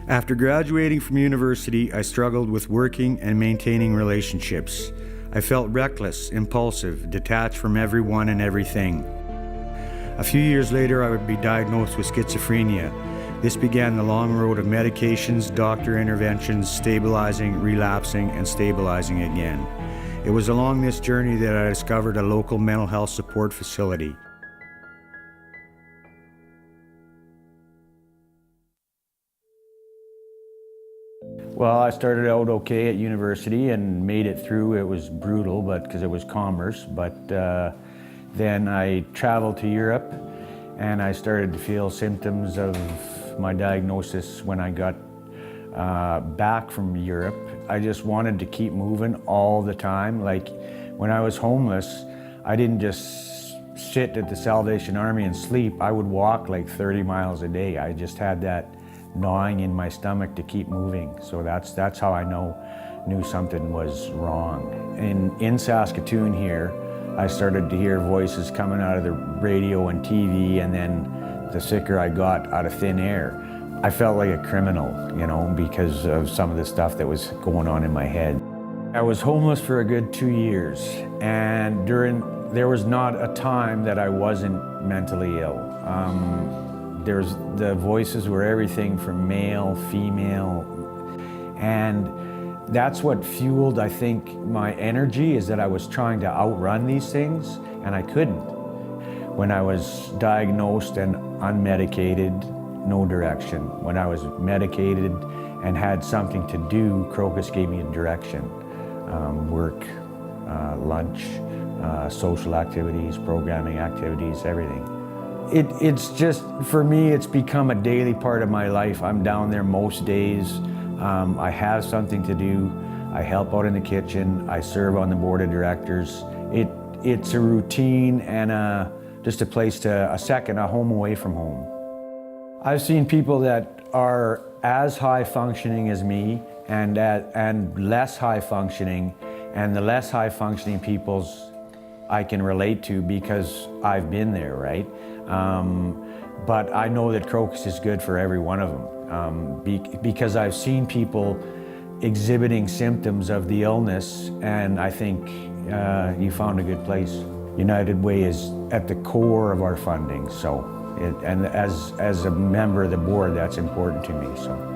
After graduating from university, I struggled with working and maintaining relationships. I felt reckless, impulsive, detached from everyone and everything. A few years later, I would be diagnosed with schizophrenia. This began the long road of medications, doctor interventions, stabilizing, relapsing, and stabilizing again. It was along this journey that I discovered a local mental health support facility. Well, I started out okay at university and made it through. It was brutal, because it was commerce. But then I traveled to Europe, and I started to feel symptoms of my diagnosis when I got back from Europe. I just wanted to keep moving all the time. Like when I was homeless, I didn't just sit at the Salvation Army and sleep. I would walk like 30 miles a day. I just had that gnawing in my stomach to keep moving. So that's how I knew something was wrong. In Saskatoon here, I started to hear voices coming out of the radio and TV, and then the sicker I got out of thin air. I felt like a criminal, because of some of the stuff that was going on in my head. I was homeless for a good 2 years, and there was not a time that I wasn't mentally ill. The voices were everything from male, female, and that's what fueled, I think, my energy, is that I was trying to outrun these things, and I couldn't. When I was diagnosed and unmedicated, no direction. When I was medicated and had something to do, Crocus gave me a direction. Work, lunch, social activities, programming activities, everything. It's just, for me, it's become a daily part of my life. I'm down there most days. I have something to do. I help out in the kitchen. I serve on the board of directors. It's a routine and just a place a home away from home. I've seen people that are as high functioning as me and less high functioning, and the less high functioning people's I can relate to because I've been there, right? But I know that Crocus is good for every one of them because I've seen people exhibiting symptoms of the illness, and I think you found a good place. United Way is at the core of our funding, and as a member of the board, that's important to me. So.